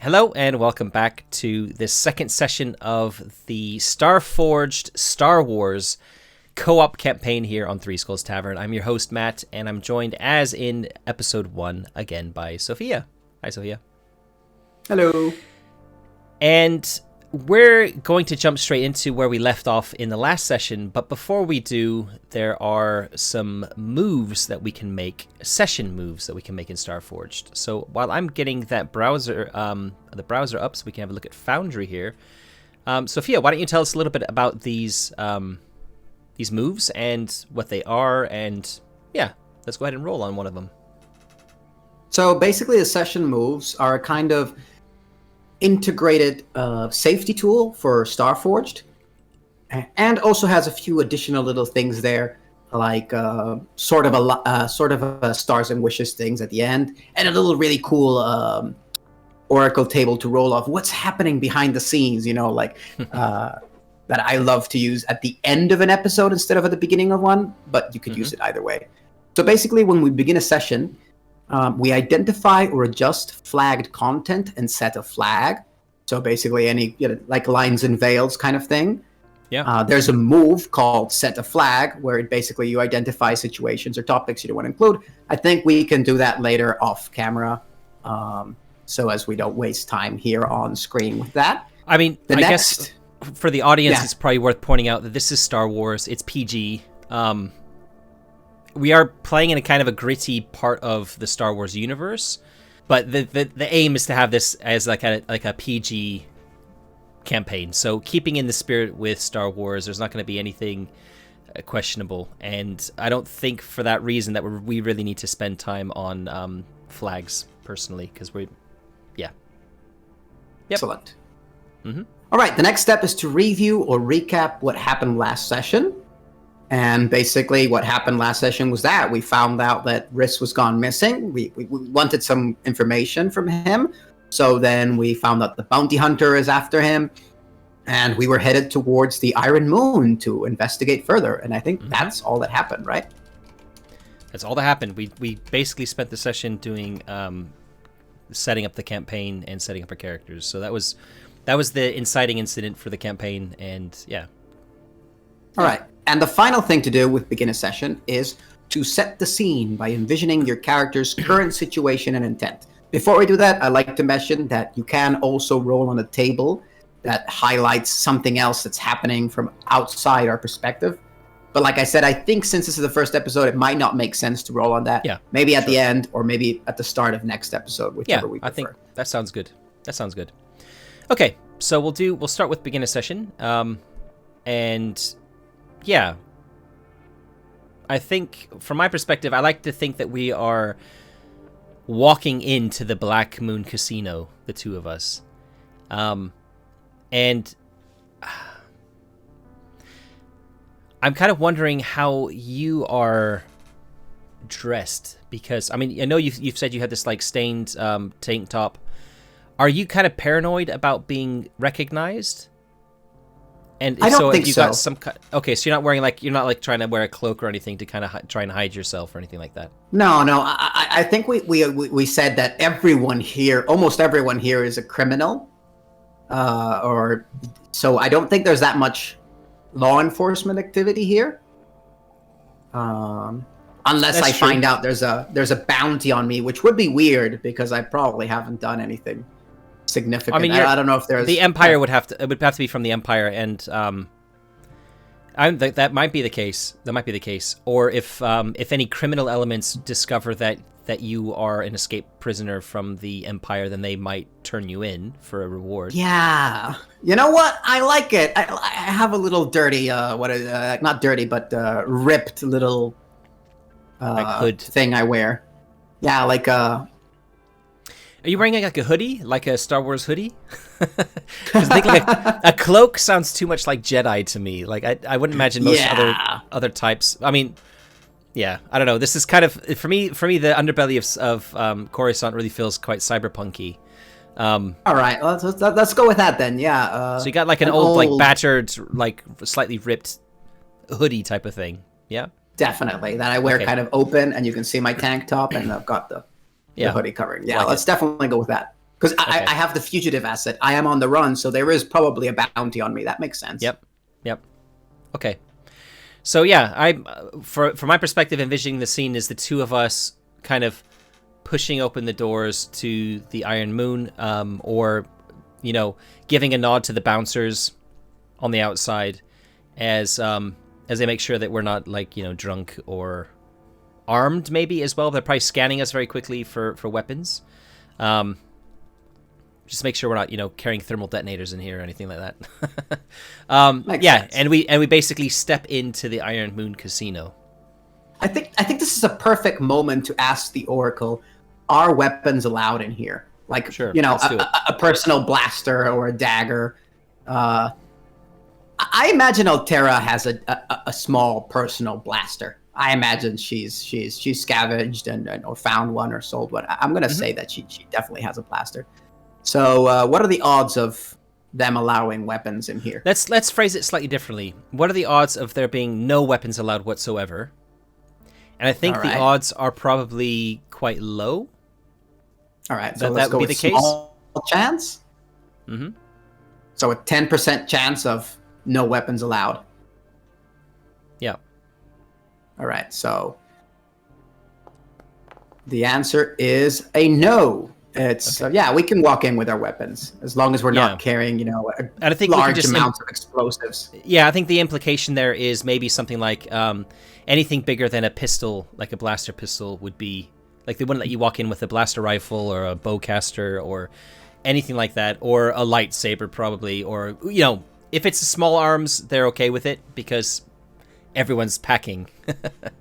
Hello and welcome back to this second session of the Starforged Star Wars co-op campaign here on Three Skulls Tavern. I'm your host, Matt, and I'm joined, as in episode 1, again by Sophia. Hi, Sophia. Hello. And we're going to jump straight into where we left off in the last session, but before we do, there are some moves that we can make, session moves that we can make in Starforged. So while I'm getting that browser, the browser up so we can have a look at Foundry here, Sophia, why don't you tell us a little bit about these moves and what they are, and yeah, let's go ahead and roll on one of them. So basically the session moves are a kind of integrated safety tool for Starforged, and also has a few additional little things there, like sort of a stars and wishes things at the end, and a little really cool oracle table to roll off what's happening behind the scenes, like that I love to use at the end of an episode instead of at the beginning of one, but you could use it either way. So basically when we begin a session, we identify or adjust flagged content and set a flag. So basically any, like lines and veils kind of thing. Yeah. There's a move called set a flag, where it basically you identify situations or topics you don't want to include. I think we can do that later off camera, so as we don't waste time here on screen with that. I mean, I guess for the audience, it's probably worth pointing out that this is Star Wars. It's PG. We are playing in a kind of a gritty part of the Star Wars universe, but the aim is to have this as like a PG campaign. So keeping in the spirit with Star Wars, there's not going to be anything questionable, and I don't think for that reason that we really need to spend time on flags personally, because Yep. Excellent. Mm-hmm. All right, the next step is to review or recap what happened last session. And basically what happened last session was that we found out that Riss was gone missing. We wanted some information from him. So then we found out the bounty hunter is after him. And we were headed towards the Iron Moon to investigate further. And I think that's all that happened, right? That's all that happened. We basically spent the session doing setting up the campaign and setting up our characters. So that was the inciting incident for the campaign, and yeah. All right. And the final thing to do with begin a session is to set the scene by envisioning your character's current situation and intent. Before we do that, I'd like to mention that you can also roll on a table that highlights something else that's happening from outside our perspective. But like I said, I think since this is the first episode, it might not make sense to roll on that. Yeah, maybe at the end, or maybe at the start of next episode, whichever we prefer. I think that sounds good. Okay, so we'll start with begin a session. And yeah, I think from my perspective, I like to think that we are walking into the Black Moon Casino, the two of us. And I'm kind of wondering how you are dressed, because I mean, I know you've said you had this like stained tank top. Are you kind of paranoid about being recognized? And I don't think you so. Got some okay, so you're not trying to wear a cloak or anything to kind of try and hide yourself or anything like that. No. I think we said that almost everyone here is a criminal, so I don't think there's that much law enforcement activity here, unless I find out there's a bounty on me, which would be weird because I probably haven't done anything significant. I mean, I don't know if there's the Empire would have to be from the Empire, and that might be the case. That might be the case. Or if any criminal elements discover that you are an escaped prisoner from the Empire, then they might turn you in for a reward. Yeah, you know what? I like it. I have a little dirty, not dirty, but ripped little like hood thing I wear. Yeah, like Are you wearing like a hoodie, like a Star Wars hoodie? Because like a cloak sounds too much like Jedi to me. Like I wouldn't imagine most other types. I mean, yeah, I don't know. This is kind of for me. The underbelly of Coruscant really feels quite cyberpunky. All right, let's go with that then. Yeah. So you got like an old like battered, like slightly ripped hoodie type of thing. Yeah. Definitely that I wear kind of open, and you can see my tank top, and I've got the hoodie covering. Yeah, let's definitely go with that. Because Okay. I have the fugitive asset. I am on the run, so there is probably a bounty on me. That makes sense. Yep. Okay. So yeah, from my perspective, envisioning the scene is the two of us kind of pushing open the doors to the Iron Moon, or giving a nod to the bouncers on the outside as they make sure that we're not drunk or armed, maybe as well. They're probably scanning us very quickly for weapons. Just make sure we're not, carrying thermal detonators in here or anything like that. Makes sense. and we basically step into the Iron Moon Casino. I think this is a perfect moment to ask the Oracle, are weapons allowed in here? Like, Sure, let's do it. a personal blaster or a dagger. I imagine Altera has a small personal blaster. I imagine she's scavenged and or found one or sold one. I'm gonna say that she definitely has a blaster. So what are the odds of them allowing weapons in here? Let's phrase it slightly differently. What are the odds of there being no weapons allowed whatsoever? And I think the odds are probably quite low. All right, so that let's go would be with the case. Small chance. Mm-hmm. So a 10% chance of no weapons allowed. Yeah. All right, so the answer is a no. It's Okay. we can walk in with our weapons as long as we're not carrying, And I think large amounts of explosives. Yeah, I think the implication there is maybe something like anything bigger than a pistol, like a blaster pistol, would be like they wouldn't let you walk in with a blaster rifle or a bowcaster or anything like that, or a lightsaber probably, or if it's small arms, they're okay with it because everyone's packing.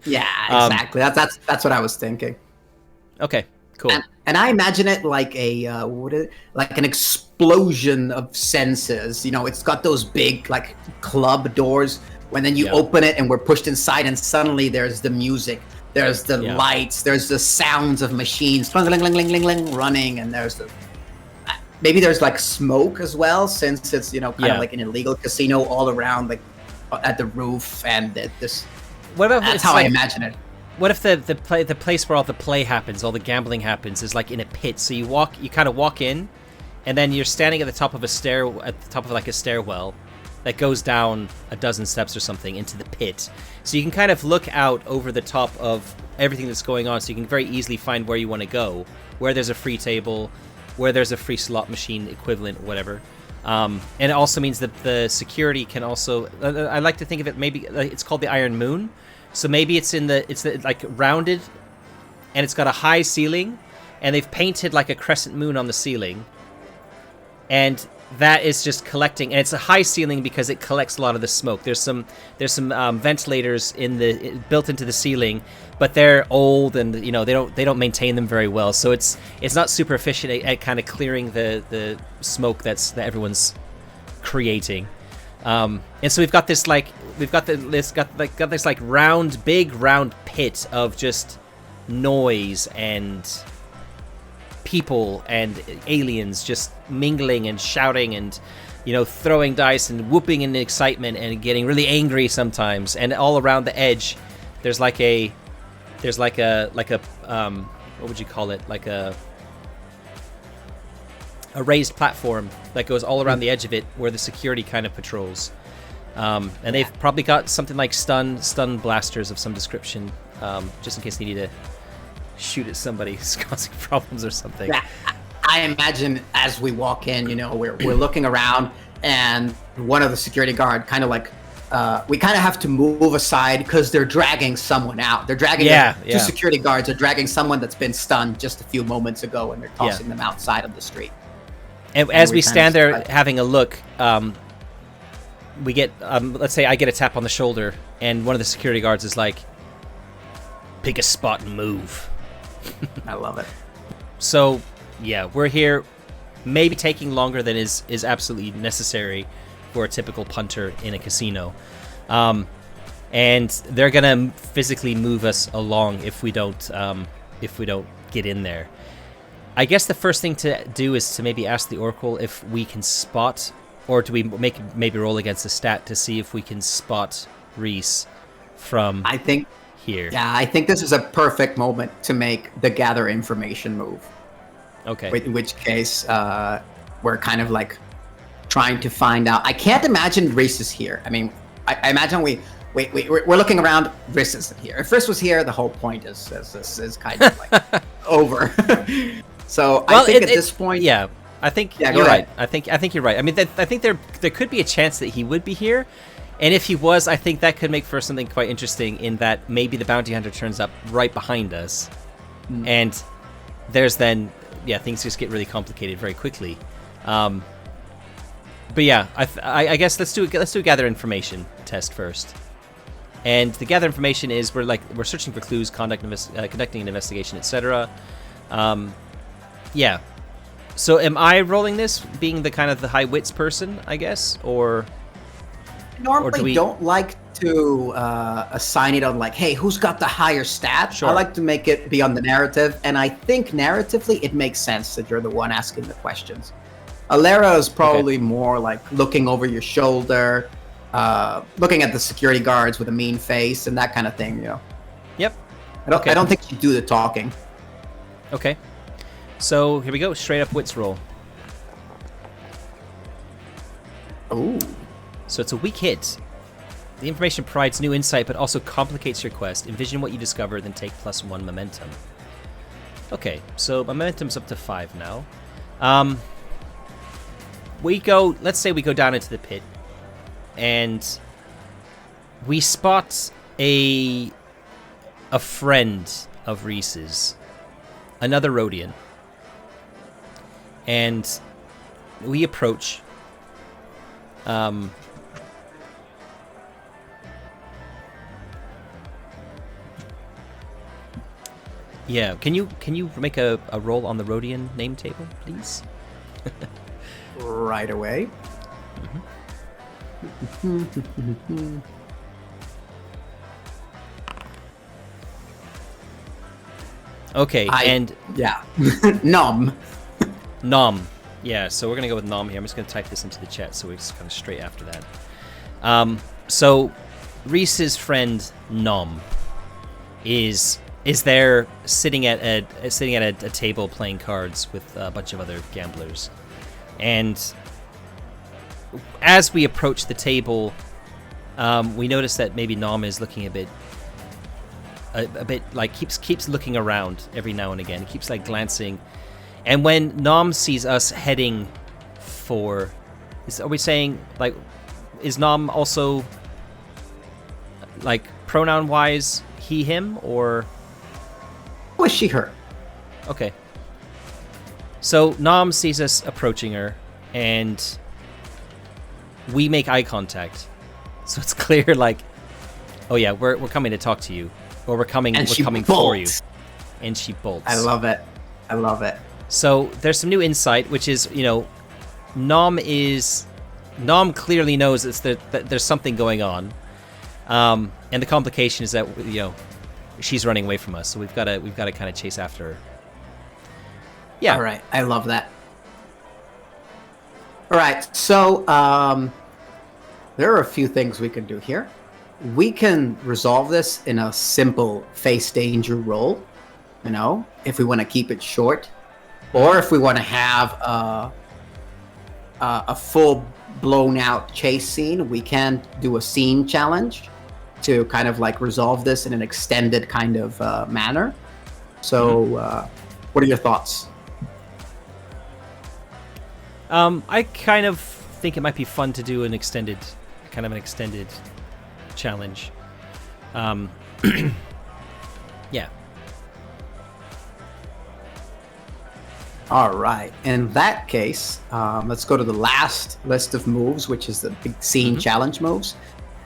Yeah, exactly. That's what I was thinking. Okay, cool. And I imagine it like like an explosion of senses. It's got those big like club doors. When then you open it and we're pushed inside, and suddenly there's the music, there's the lights, there's the sounds of machines running, and there's maybe there's like smoke as well, since it's kind of like an illegal casino all around, like at the roof, and this. That's how I imagine it. What if the place where all the play happens, all the gambling happens, is like in a pit? So you kind of walk in, and then you're standing at the top of a stairwell that goes down a dozen steps or something into the pit. So you can kind of look out over the top of everything that's going on, so you can very easily find where you want to go, where there's a free table, where there's a free slot machine equivalent, whatever. And it also means that the security can also. I like to think of it, maybe it's called the Iron Moon. So maybe it's like rounded, and it's got a high ceiling, and they've painted like a crescent moon on the ceiling, and that is just collecting. And it's a high ceiling because it collects a lot of the smoke. There's some ventilators built into the ceiling, but they're old, and they don't maintain them very well. So it's not super efficient at kind of clearing the smoke that everyone's creating. And so we've got this big round pit of just noise and people and aliens just mingling and shouting and throwing dice and whooping in excitement and getting really angry sometimes. And all around the edge, there's like a what would you call it? Like a raised platform that goes all around the edge of it, where the security kind of patrols. And they've probably got something like stun blasters of some description, just in case they need to shoot at somebody who's causing problems or something. Yeah, I imagine as we walk in, we're looking around, and one of the security guard kind of like, we kind of have to move aside because they're dragging someone out. They're dragging two security guards are dragging someone that's been stunned just a few moments ago, and they're tossing them outside of the street. And as we stand there having a look, we get, let's say I get a tap on the shoulder, and one of the security guards is like, pick a spot and move. I love it. So, yeah, we're here, maybe taking longer than is absolutely necessary for a typical punter in a casino. And they're gonna physically move us along if we don't get in there. I guess the first thing to do is to maybe ask the Oracle if we can spot, or do we maybe roll against a stat to see if we can spot Reese from here? Yeah, I think this is a perfect moment to make the gather information move. Okay. In which case, we're kind of like trying to find out. I can't imagine Reese is here. I mean, I imagine we're looking around. Reese isn't here. If Reese was here, the whole point is kind of like over. So well, I think at this point, yeah, I think you're right. I think you're right. I mean, I think there could be a chance that he would be here, and if he was, I think that could make for something quite interesting. In that maybe the bounty hunter turns up right behind us, and there's then things just get really complicated very quickly. But yeah, I guess let's do a gather information test first. And the gather information is we're searching for clues, conducting an investigation, etc. Yeah. So am I rolling this, being the kind of the high wits person, I guess, or? Normally don't like to assign it on like, hey, who's got the higher stat? Sure. I like to make it be on the narrative, and I think narratively it makes sense that you're the one asking the questions. Alera is probably more like looking over your shoulder, looking at the security guards with a mean face and that kind of thing, you know. Yep. I don't think you do the talking. Okay. So here we go, straight up wits roll. Ooh. So it's a weak hit. The information provides new insight, but also complicates your quest. Envision what you discover, then take +1 momentum. Okay, so momentum's up to 5 now. Let's say we go down into the pit, and we spot a friend of Reese's, another Rhodian. And we approach. Yeah, can you make a roll on the Rhodian name table, please? Right away. Okay, Nom. Nom. Yeah, so we're going to go with Nom here. I'm just going to type this into the chat so we're just kind of straight after that. So Reese's friend Nom is there sitting at a table playing cards with a bunch of other gamblers. And as we approach the table, we notice that maybe Nom is looking a bit like keeps looking around every now and again. He keeps like glancing. And when Nom sees us heading for, are we saying like, is Nom also like pronoun wise he him or? Was she her? Okay. So Nom sees us approaching her, and we make eye contact. So it's clear, like, oh yeah, we're coming to talk to you, or we're coming for you. And she bolts. I love it. So there's some new insight, which is, Nom clearly knows that there's something going on, and the complication is that she's running away from us, so we've got to kind of chase after her. Yeah. All right. I love that. All right. So there are a few things we can do here. We can resolve this in a simple face danger roll, if we want to keep it short, or if we want to have a full blown out chase scene, we can do a scene challenge to kind of like resolve this in an extended kind of manner. So what are your thoughts? I kind of think it might be fun to do an extended challenge. Yeah. All right. In that case, let's go to the last list of moves, which is the big scene challenge moves.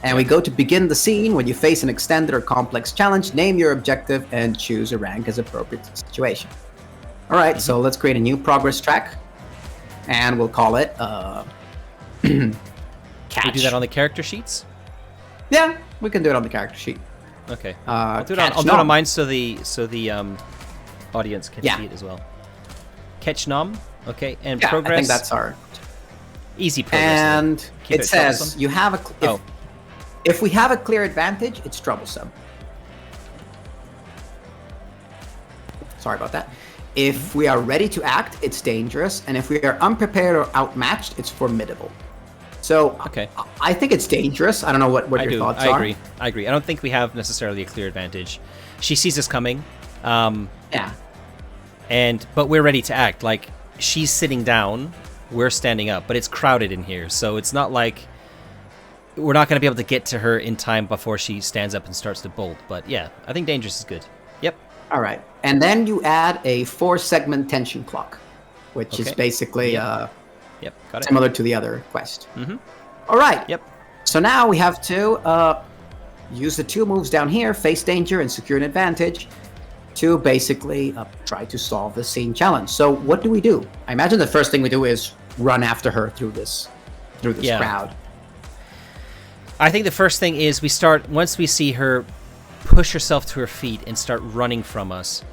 And we go to begin the scene. When you face an extended or complex challenge, name your objective and choose a rank as appropriate to the situation. All right. So let's create a new progress track. And we'll call it Catch. Can we do that on the character sheets? Yeah, we can do it on the character sheet. Okay. I'll do it on mine so the audience can see it as well. Catch Nom. Okay. And progress. I think that's our easy progress. And it says you have if we have a clear advantage, it's troublesome. Sorry about that. If we are ready to act, it's dangerous, and if we are unprepared or outmatched, it's formidable. So I think it's dangerous. I don't know what your thoughts are. I agree. I don't think we have necessarily a clear advantage. She sees us coming. Yeah. But we're ready to act. Like, she's sitting down, we're standing up, but it's crowded in here, so it's not like we're not going to be able to get to her in time before she stands up and starts to bolt. But yeah, I think dangerous is good. Yep. All right. And then you add a 4-segment tension clock, which is basically got it. Similar to the other quest. Mm-hmm. All right. Yep. So now we have to use the 2 moves down here, face danger and secure an advantage, to basically try to solve the scene challenge. So what do we do? I imagine the first thing we do is run after her through this crowd. I think the first thing is once we see her push herself to her feet and start running from us,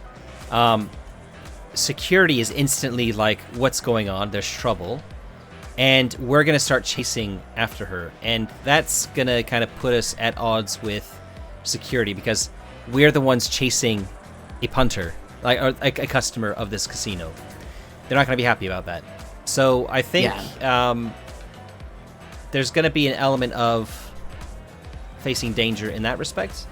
security is instantly like, what's going on? There's trouble. And we're going to start chasing after her. And that's going to kind of put us at odds with security, because we're the ones chasing a punter, or a customer of this casino. They're not going to be happy about that. So I think there's going to be an element of facing danger in that respect.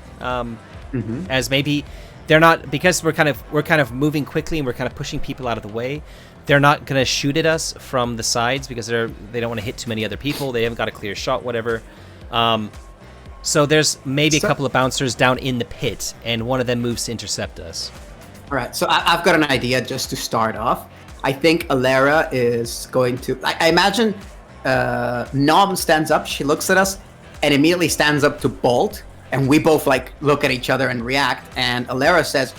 As maybe they're not, because we're kind of moving quickly and we're kind of pushing people out of the way. They're not going to shoot at us from the sides because they don't want to hit too many other people. They haven't got a clear shot, whatever. So there's maybe a couple of bouncers down in the pit, and one of them moves to intercept us. All right. So I've got an idea just to start off. I think Alera is going to. I imagine Nom stands up. She looks at us and immediately stands up to bolt, and we both like look at each other and react. And Alera says,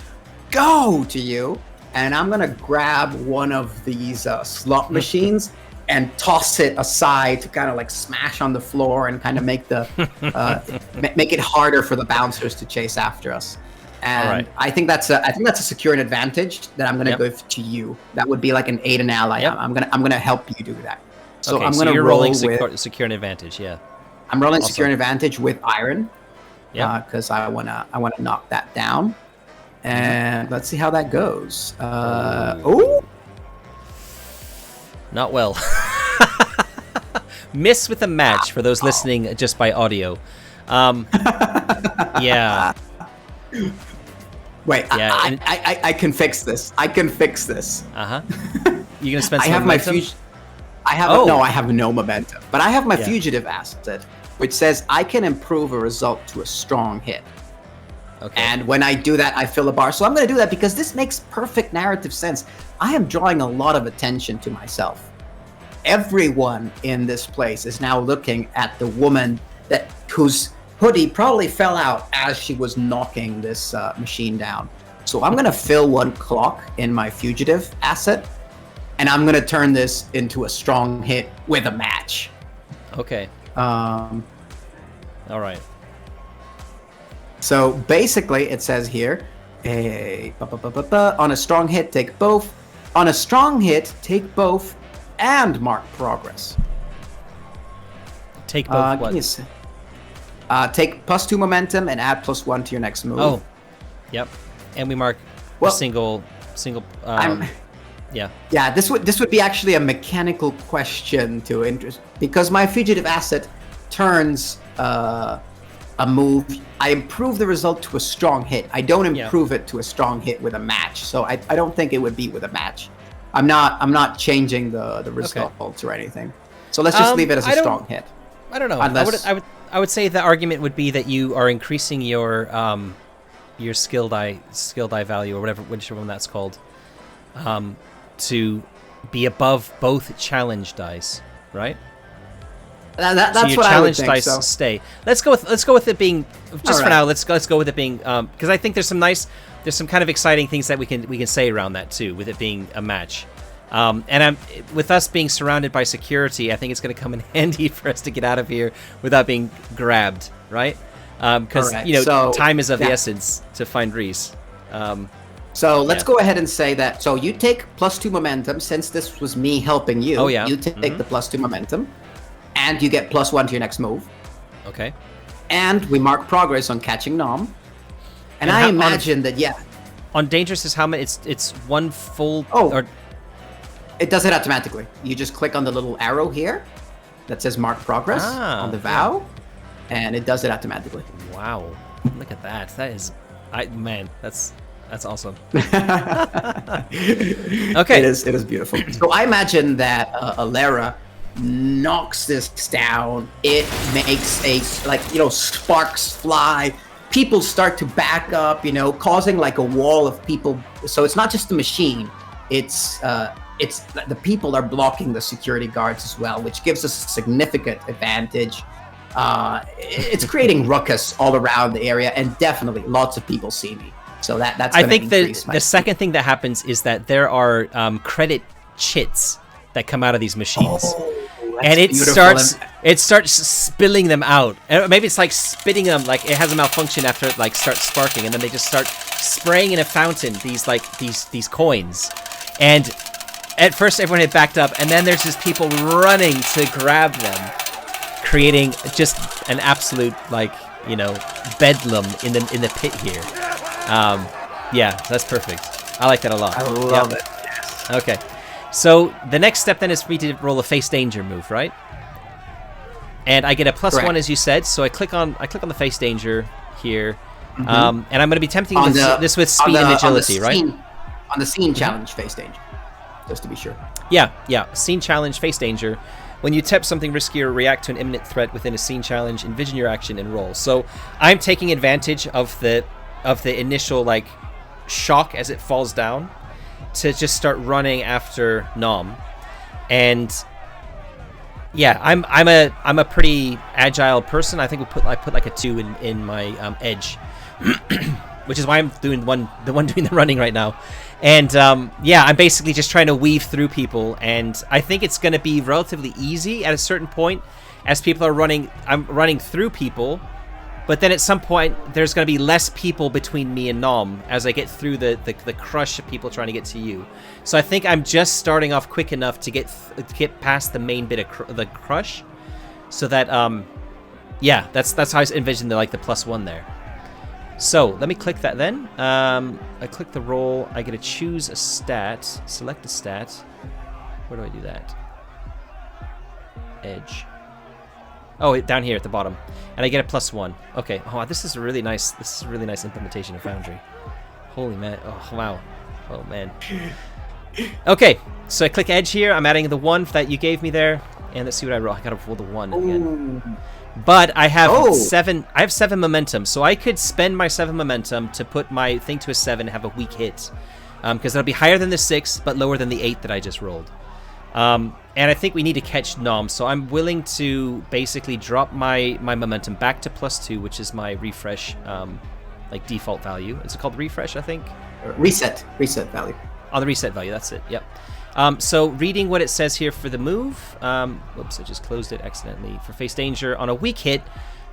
"Go!" to you. And I'm gonna grab one of these slot machines and toss it aside to kind of like smash on the floor and kind of make make it harder for the bouncers to chase after us. And I think that's a secure an advantage that I'm gonna give to you. That would be like an aid an ally. I'm gonna help you do that. So I'm gonna you're roll rolling with secure an advantage. Yeah. I'm rolling secure an advantage with iron. Yeah. Because I wanna knock that down. And let's see how that goes. Not well. Miss with a match for those listening just by audio. Yeah. Wait, yeah, I can fix this. I can fix this. Uh-huh. You gonna spend some I have momentum? No, I have no momentum. But I have my fugitive asset, which says I can improve a result to a strong hit. Okay. And when I do that, I fill a bar. So I'm going to do that because this makes perfect narrative sense. I am drawing a lot of attention to myself. Everyone in this place is now looking at the woman whose hoodie probably fell out as she was knocking this machine down. So I'm going to fill 1 clock in my fugitive asset, and I'm going to turn this into a strong hit with a match. Okay. All right. So basically, it says here, on a strong hit, take both. On a strong hit, take both, and mark progress. Take both what? Take +2 momentum and add +1 to your next move. Oh, yep. And we mark a single. Yeah. Yeah. This would be actually a mechanical question to interest, because my fugitive asset turns a move. I improve the result to a strong hit. I don't improve it to a strong hit with a match. So I don't think it would be with a match. I'm not changing the results or anything. So let's just leave it as a strong hit. I don't know. I would say the argument would be that you are increasing your skill die value, or whichever one that's called, to be above both challenge dice, right? That's so your what challenge I would think, dice stay. Let's go with it being just for now. Let's go with it being because I think there's some kind of exciting things that we can say around that too, with it being a match. And with us being surrounded by security, I think it's going to come in handy for us to get out of here without being grabbed, right? Because time is of the essence to find Reese. So let's go ahead and say that. So you take +2 momentum, since this was me helping you. Oh yeah. You take the +2 momentum, and you get +1 to your next move. Okay. And we mark progress on catching Nom. And I imagine that On dangerous is how many? It's one full. Oh. Or It does it automatically. You just click on the little arrow here that says mark progress on the vow, and it does it automatically. wow, look at that. That is, man, that's awesome. Okay, It is beautiful. So I imagine that Alera knocks this down. It makes sparks fly. People start to back up, causing like a wall of people. So it's not just the machine. It's the people are blocking the security guards as well, which gives us a significant advantage. It's creating ruckus all around the area, and definitely lots of people see me. So that's. I think the second thing that happens is that there are credit chits that come out of these machines. And it starts spilling them out. And maybe it's like spitting them, like it has a malfunction after it like starts sparking, and then they just start spraying in a fountain these coins. And at first everyone had backed up, and then there's just people running to grab them, creating just an absolute bedlam in the pit here. Yeah, that's perfect. I like that a lot. I love it. Yes. Okay. So the next step then is for me to roll a face danger move, right? And I get a +1 as you said. So I click on the face danger here, and I'm going to be tempting this with speed and agility, right? On the scene challenge face danger, just to be sure. Yeah. Scene challenge face danger. When you tap something riskier, react to an imminent threat within a scene challenge, envision your action and roll. So I'm taking advantage of the initial shock as it falls down, to just start running after Nom. And yeah, I'm a pretty agile person. I think I put like a 2 in my edge, which is why I'm doing the one doing the running right now. And yeah, I'm basically just trying to weave through people, and I think it's going to be relatively easy at a certain point as people are running. I'm running through people. But then at some point, there's going to be less people between me and Nom as I get through the crush of people trying to get to you. So I think I'm just starting off quick enough to get past the main bit of the crush, so that yeah, that's how I envision the +1 there. So let me click that then. I click the roll. I get to choose a stat, select a stat. Where do I do that? Edge. Oh, down here at the bottom, and I get a +1. Okay. Oh, this is a really nice. This is a really nice implementation of Foundry. Holy man! Oh wow! Oh man! Okay, so I click Edge here. I'm adding the 1 that you gave me there, and let's see what I roll. I gotta roll the 1 again. But I have 7. I have 7 momentum, so I could spend my 7 momentum to put my thing to a 7 and have a weak hit, because that'll be higher than the 6, but lower than the 8 that I just rolled. And I think we need to catch Nom, so I'm willing to basically drop my momentum back to +2, which is my refresh, default value. Is it called refresh, I think? Reset value. Oh, the reset value, that's it, yep. So reading what it says here for the move, whoops, I just closed it accidentally. For face danger, on a weak hit,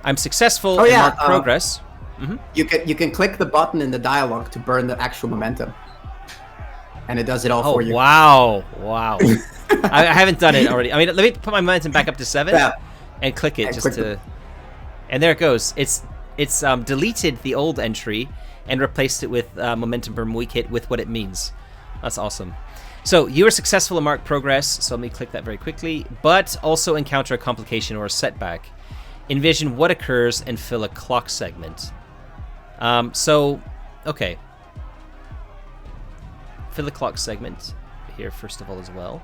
I'm successful and mark progress. You can click the button in the dialogue to burn the actual momentum, and it does it all for you. Wow. I haven't done it already. I mean, let me put my momentum back up to 7 and click it and there it goes. It's deleted the old entry and replaced it with momentum burn weak hit with what it means. That's awesome. So you are successful in mark progress. So let me click that very quickly. But also encounter a complication or a setback. Envision what occurs and fill a clock segment. Okay. Fill the clock segment here first of all as well.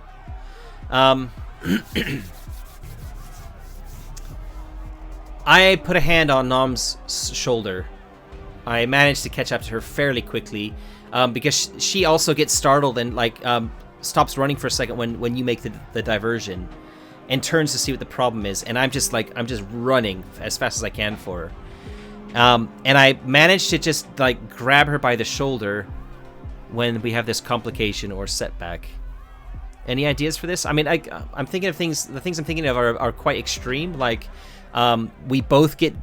I put a hand on Nom's shoulder. I managed to catch up to her fairly quickly, because she also gets startled and stops running for a second when you make the diversion, and turns to see what the problem is. And I'm just running as fast as I can for her. And I managed to just grab her by the shoulder when we have this complication or setback. Any ideas for this? I mean, I'm thinking of things. The things I'm thinking of are quite extreme. We both get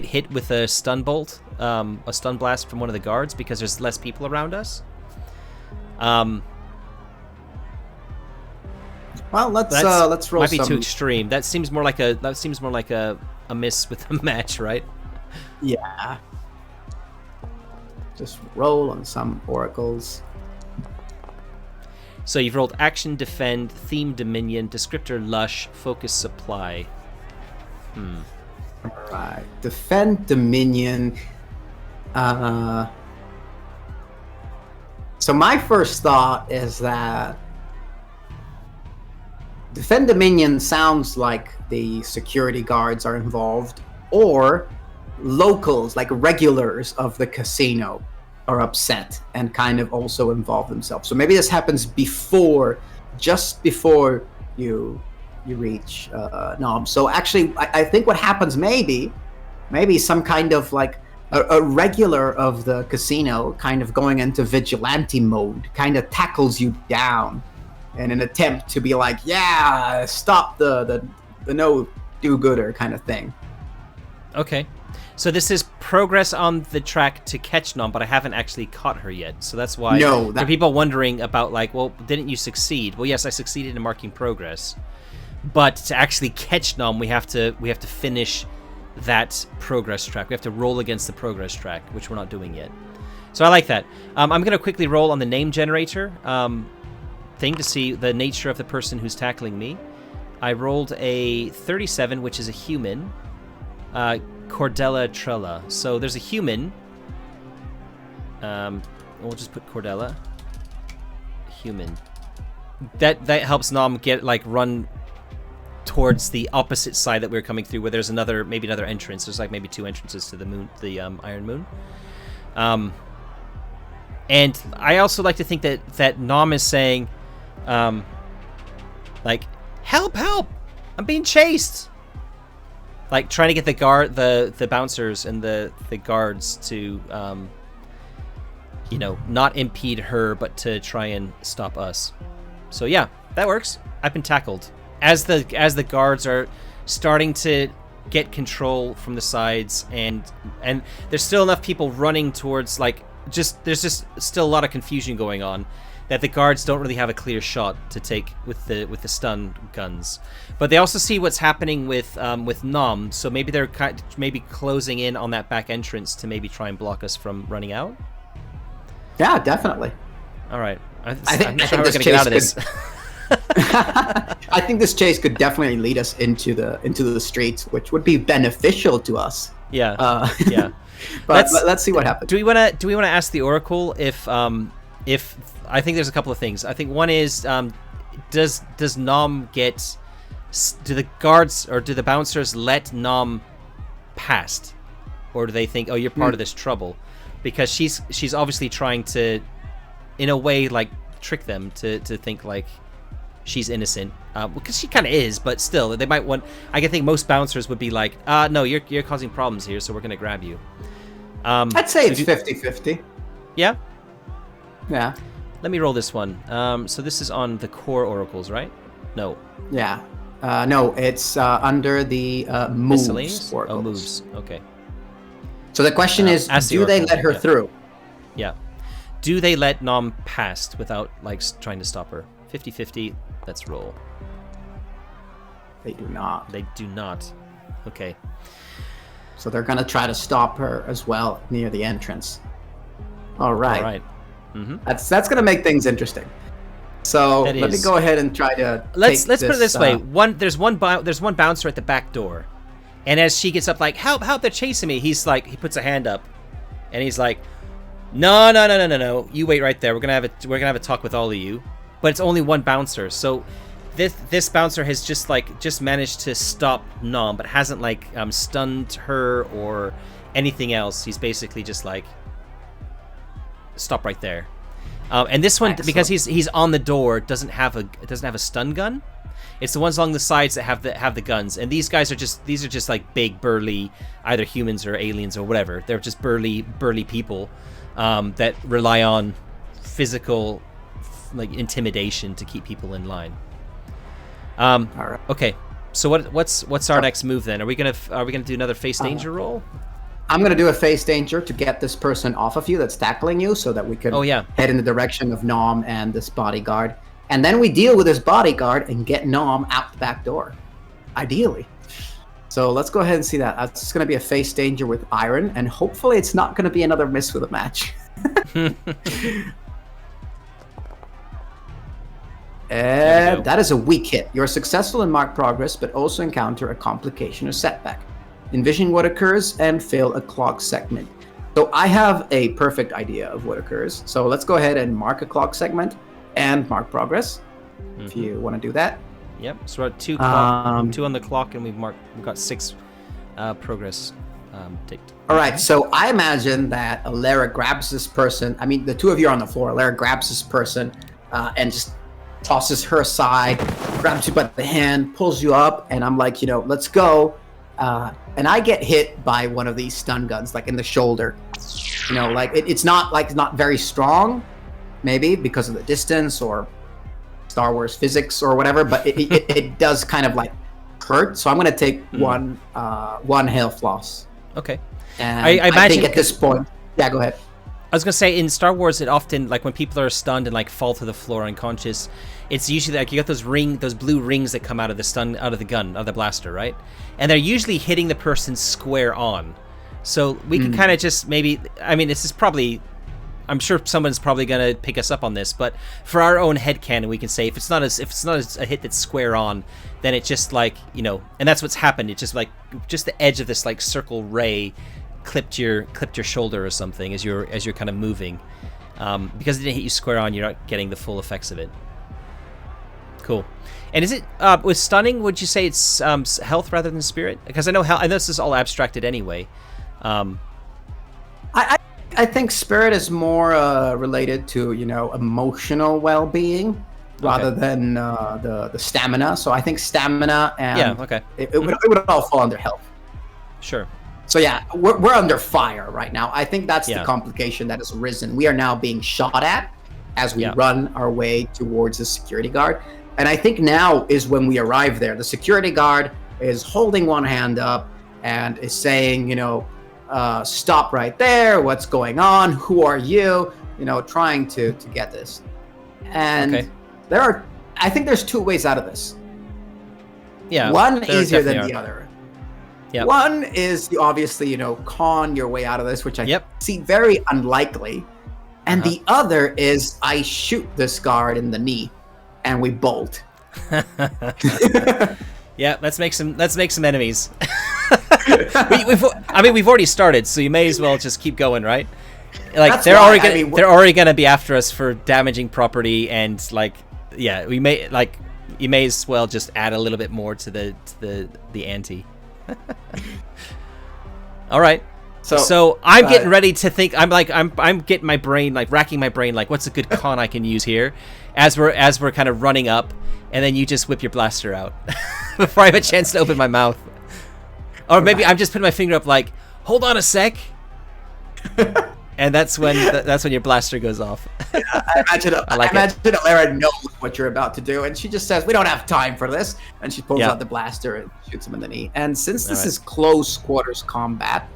hit with a stun bolt, a stun blast from one of the guards because there's less people around us. Well, let's roll. Might be too extreme. That seems more like a miss with a match, right? Yeah. just roll on some oracles. So you've rolled action, defend, theme, dominion, descriptor, lush, focus, supply. All right, defend, dominion. So my first thought is that defend dominion sounds like the security guards are involved, or locals, like regulars of the casino, are upset and kind of also involve themselves. So maybe this happens just before you reach Nom. So actually, I think what happens maybe some kind of like a regular of the casino kind of going into vigilante mode, kind of tackles you down in an attempt to be like, yeah, stop the no do-gooder kind of thing. Okay. So this is progress on the track to catch Nom, but I haven't actually caught her yet. So that's why there are people wondering about, like, well, didn't you succeed? Well, yes, I succeeded in marking progress. But to actually catch Nom, we have to finish that progress track. We have to roll against the progress track, which we're not doing yet. So I like that. I'm going to quickly roll on the name generator thing to see the nature of the person who's tackling me. I rolled a 37, which is a human. Cordella Trella. So there's a human. We'll just put Cordella. Human. That helps Nom get, like, run towards the opposite side that we're coming through, where there's another entrance. There's like maybe two entrances to the moon, the Iron Moon. And I also like to think that Nom is saying, like, help, I'm being chased. Like, trying to get the bouncers and the guards to, not impede her, but to try and stop us. So yeah, that works. I've been tackled. As the guards are starting to get control from the sides, and there's still enough people running towards, like, there's just still a lot of confusion going on, that the guards don't really have a clear shot to take with the stun guns. But they also see what's happening with Nom, so maybe they're maybe closing in on that back entrance to maybe try and block us from running out. Yeah, definitely. All right, I'm think not sure how we're gonna get out of this. I think this chase could definitely lead us into the streets, which would be beneficial to us. Yeah, yeah. But let's see what happens. Do we want to ask the Oracle if I think there's a couple of things. I think one is, does Nom get? Do the guards or do the bouncers let Nom past, or do they think, oh, you're part of this trouble? Because she's obviously trying to, in a way, like, trick them to think like she's innocent, because she kind of is, but still, they might want. I can think most bouncers would be like, no, you're causing problems here, so we're gonna grab you. I'd say it's 50-50. Yeah. Yeah. Let me roll this one. So this is on the core oracles, right? No. Yeah. No, it's under the moves oracles. Oh, moves. Okay. So the question is, do they let her through? Yeah. Do they let Nom past without, like, trying to stop her? 50-50. Let's roll. They do not. They do not. Okay. So they're gonna try to stop her as well near the entrance. All right. All right. Mm-hmm. That's gonna make things interesting. So let me go ahead and try to. Let's put it this way. There's one bouncer at the back door, and as she gets up, like, help, they're chasing me. He's like, he puts a hand up, and he's like, no, you wait right there. We're gonna have a talk with all of you. But it's only one bouncer, so this bouncer has just managed to stop Nom, but hasn't, like, stunned her or anything else. He's basically just like, stop right there. And this one, because he's on the door, doesn't have a stun gun. It's the ones along the sides that have the guns. And these guys are just like big, burly, either humans or aliens or whatever. They're just burly people that rely on physical, like, intimidation to keep people in line. All right. Okay. So what's our next move then? Are we gonna do another face danger roll? I'm gonna do a face danger to get this person off of you that's tackling you, so that we can head in the direction of Nom and this bodyguard, and then we deal with this bodyguard and get Nom out the back door, ideally. So let's go ahead and see that. It's gonna be a face danger with Iron, and hopefully it's not gonna be another miss with a match. That is a weak hit. You're successful in mark progress, but also encounter a complication or setback. Envision what occurs and fail a clock segment. So I have a perfect idea of what occurs. So let's go ahead and mark a clock segment and mark progress, if you want to do that. Yep. So we're at 2 on the clock, and we've got 6 progress ticked. All right. So I imagine that Alara grabs this person. I mean, the two of you are on the floor. Alara grabs this person and just tosses her aside, grabs you by the hand, pulls you up, and I'm like, let's go. And I get hit by one of these stun guns, like in the shoulder. Like it's not very strong, maybe because of the distance or Star Wars physics or whatever, but it does kind of like hurt. So I'm gonna take one health loss. Okay. And I imagine at this point, yeah, go ahead. I was gonna say, in Star Wars, it often, like when people are stunned and like fall to the floor unconscious, it's usually like you got those blue rings that come out of the gun, out of the blaster, right? And they're usually hitting the person square on. So we can kind of just maybe, I mean, this is probably, I'm sure someone's probably gonna pick us up on this, but for our own headcanon, we can say if it's not a hit that's square on, then it's just like, and that's what's happened. It's just like the edge of this like circle ray clipped your shoulder or something as you're kind of moving, because it didn't hit you square on. You're not getting the full effects of it. Cool. And is it with stunning? Would you say it's health rather than spirit? Because I know this is all abstracted anyway. I think spirit is more related to emotional well-being rather than the stamina. So I think stamina and it would all fall under health. Sure. So yeah, we're under fire right now. I think that's the complication that has arisen. We are now being shot at as we run our way towards the security guard. And I think now is when we arrive there. The security guard is holding one hand up and is saying, stop right there. What's going on? Who are you? Trying to get this. And I think there's 2 ways out of this. Yeah. One easier than the other. Yep. One is you obviously, con your way out of this, which I see very unlikely. And the other is I shoot this guard in the knee and we bolt. Yeah, let's make some enemies. We've already started, so you may as well just keep going, right? Like they're already gonna be after us for damaging property, and you may as well just add a little bit more to the ante. All right. So I'm getting ready to think. I'm getting my brain, racking my brain, what's a good con I can use here, as we're kind of running up, and then you just whip your blaster out before I have a chance to open my mouth. Or maybe I'm just putting my finger up, hold on a sec, and that's when your blaster goes off. I imagine Alara knows what you're about to do, and she just says, "We don't have time for this," and she pulls out the blaster and shoots him in the knee. And since this is close quarters combat,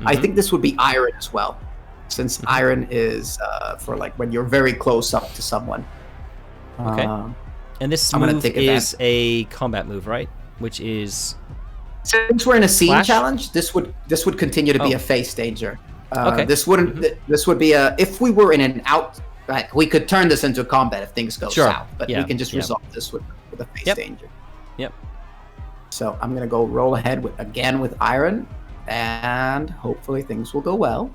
I think this would be iron as well, since iron is for when you're very close up to someone. Okay. And this move is a combat move, right? Which is, since we're in a scene challenge, this would continue to be a face danger. This wouldn't. This would be if we were in an out. We could turn this into a combat if things go south, but we can just resolve this with a face danger. Yep. So I'm gonna go roll ahead with iron, and hopefully things will go well.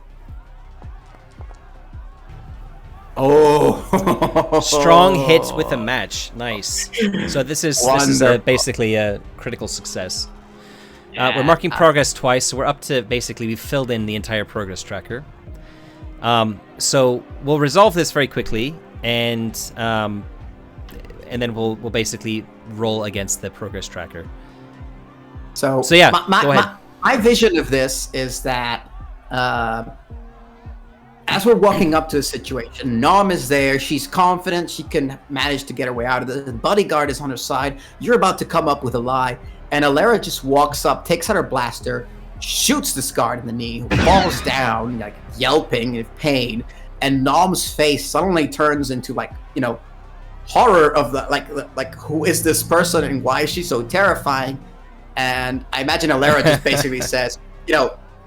Oh, strong hits with a match. Nice. So this is basically a critical success. We're marking progress twice, so we're up to we've filled in the entire progress tracker. So we'll resolve this very quickly, and then we'll basically roll against the progress tracker. So yeah, go ahead. My vision of this is that as we're walking up to the situation, Nom is there. She's confident she can manage to get her way out of it. The bodyguard is on her side. You're about to come up with a lie. And Alara just walks up, takes out her blaster, shoots this guard in the knee, who falls down, yelping in pain. And Nom's face suddenly turns into horror of the who is this person and why is she so terrifying? And I imagine Alara just basically says,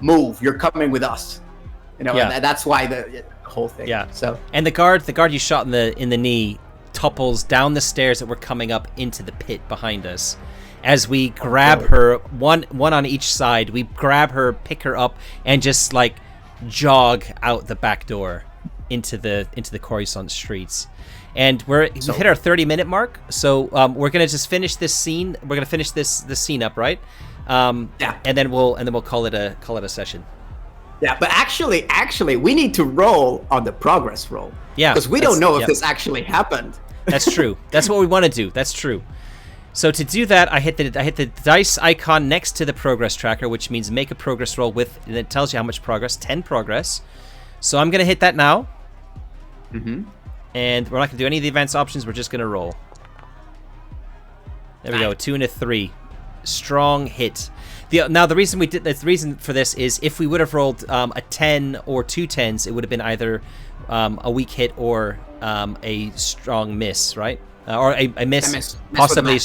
move, you're coming with us. Yeah. and that's why the whole thing. Yeah. So And the guard you shot in the knee topples down the stairs that were coming up into the pit behind us. As we grab her, one on each side, we grab her, pick her up, and just like jog out the back door into the Coruscant streets. And we've hit our 30-minute mark, so we're gonna just finish this scene. We're gonna finish this scene up, right? yeah, And then we'll call it a session. yeah. But actually, we need to roll on the progress roll. Yeah, because we don't know if this actually happened. That's true. That's what we want to do. That's true. So to do that, I hit the dice icon next to the progress tracker, which means make a progress roll and it tells you how much progress, 10 progress. So I'm going to hit that now. Mm-hmm. And we're not going to do any of the advanced options. We're just going to roll. There we go, a 2 and a 3. Strong hit. Now the reason for this is if we would have rolled a 10 or 2 10s, it would have been either a weak hit or a strong miss, right? Or a miss, possibly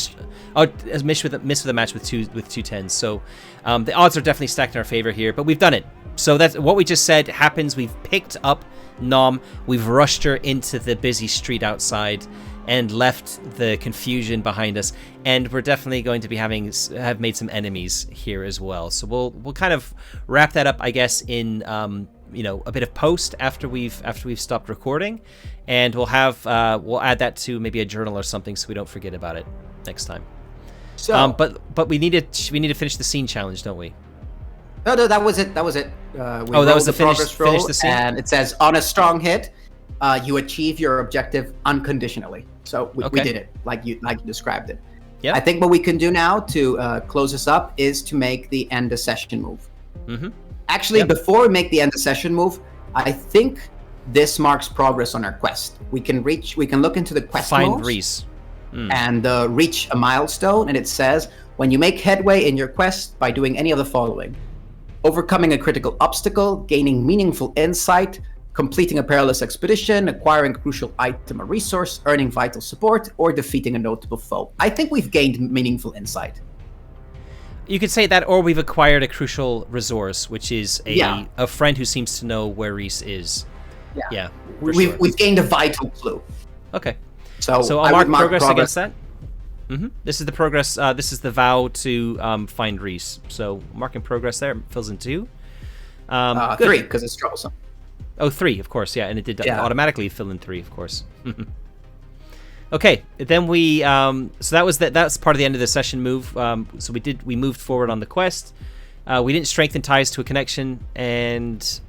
a miss with a match with two 10s. So the odds are definitely stacked in our favor here, but we've done it. So that's what we just said happens. We've picked up Nom, we've rushed her into the busy street outside and left the confusion behind us, and we're definitely going to be have made some enemies here as well. So we'll kind of wrap that up, I guess, in a bit of post after we've stopped recording, and we'll add that to maybe a journal or something so we don't forget about it next time. So, but we need to finish the scene challenge, don't we? No, that was it. That was it. That was the finish the scene, and it says on a strong hit, you achieve your objective unconditionally. So we did it like you described it. Yeah. I think what we can do now to close this up is to make the end of session move. Mm-hmm. Actually, before we make the end of session move, I think this marks progress on our quest. We can look into the quest Find modes Reese. and reach a milestone, and it says when you make headway in your quest by doing any of the following: overcoming a critical obstacle, gaining meaningful insight, completing a perilous expedition, acquiring a crucial item or resource, earning vital support, or defeating a notable foe. I think we've gained meaningful insight. You could say that, or we've acquired a crucial resource, which is a friend who seems to know where Reese is. Yeah. We've gained a vital clue. Okay. So I'll mark progress against that. Mm-hmm. This is the progress. This is the vow to find Reese. So marking progress there fills in 2. 3 because it's troublesome. Oh, 3, of course. Yeah, and it did automatically fill in 3, of course. Okay, then we so that's part of the end of the session move. So we moved forward on the quest. We didn't strengthen ties to a connection, and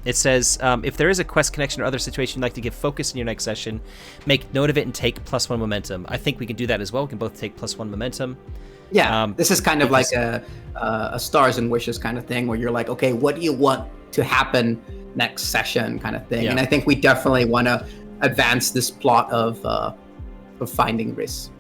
it says if there is a quest connection or other situation you'd like to give focus in your next session, make note of it and take +1 momentum. I think we can do that as well. We can both take +1 momentum. Yeah, this is kind of like a stars and wishes kind of thing, where you're like, okay, what do you want to happen next session kind of thing? Yeah. And I think we definitely want to advance this plot of finding Riss.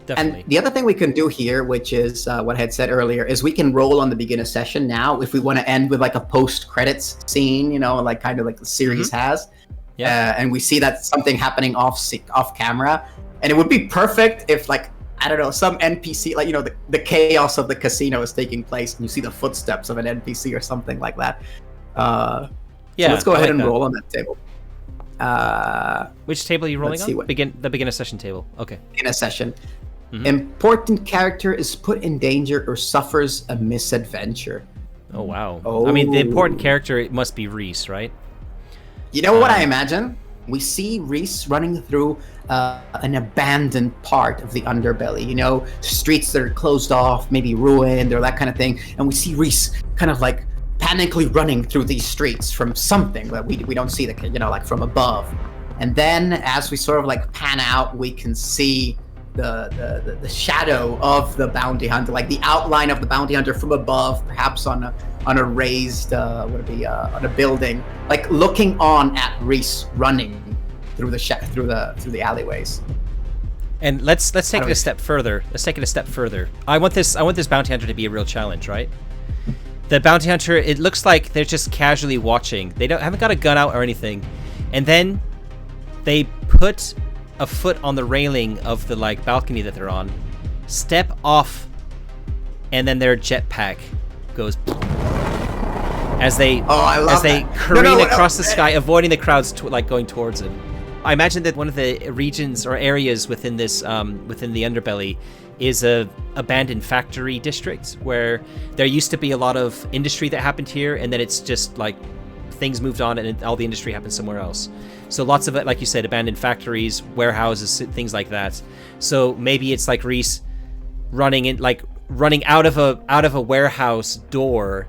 Definitely. And the other thing we can do here, which is what I had said earlier, is we can roll on the beginner session now if we want to end with like a post-credits scene, like kind of like the series has. Yeah. And we see that something happening off camera, and it would be perfect if, like, I don't know, some NPC, like, the chaos of the casino is taking place, and you see the footsteps of an NPC or something like that. So let's go ahead and roll on that table. Which table are you rolling on? The beginner session table. Okay. Beginner session. Mm-hmm. Important character is put in danger or suffers a misadventure. Oh, wow. I mean, the important character, it must be Reese, right? You know what I imagine? We see Reese running through an abandoned part of the underbelly, streets that are closed off, maybe ruined or that kind of thing. And we see Reese kind of like panically running through these streets from something that we don't see, like from above. And then as we sort of like pan out, we can see the shadow of the bounty hunter, like the outline of the bounty hunter from above, perhaps on a raised on a building, like looking on at Reese running through the alleyways. And let's take it a step further. I want this bounty hunter to be a real challenge, right? The bounty hunter, it looks like they're just casually watching. They haven't got a gun out or anything, and then they put a foot on the railing of the balcony that they're on, step off, and then their jetpack goes, as they I love that. careen across the sky, avoiding the crowds going towards him. I imagine that one of the regions or areas within this within the underbelly is a abandoned factory district where there used to be a lot of industry that happened here, and then it's just like things moved on and all the industry happened somewhere else. So lots of it, like you said, abandoned factories, warehouses, things like that. So maybe it's like Reese running out of a warehouse door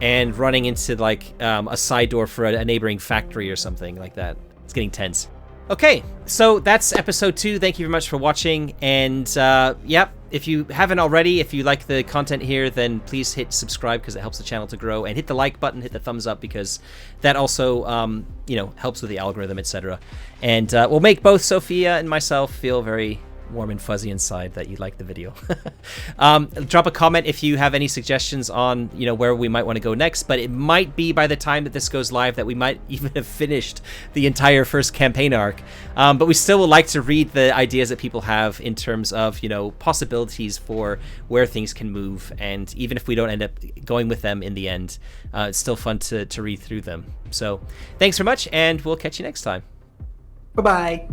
and running into like a side door for a neighboring factory or something like that. It's getting tense. Okay, so that's episode 2. Thank you very much for watching. And yep, if you haven't already, if you like the content here, then please hit subscribe because it helps the channel to grow. And hit the like button, hit the thumbs up because that also, helps with the algorithm, etc. And we'll make both Sophia and myself feel very warm and fuzzy inside that you like the video. Drop a comment if you have any suggestions on where we might want to go next, but it might be by the time that this goes live that we might even have finished the entire first campaign arc, but we still would like to read the ideas that people have in terms of possibilities for where things can move, and even if we don't end up going with them in the end, it's still fun to read through them. So thanks very much, and we'll catch you next time. Bye-bye.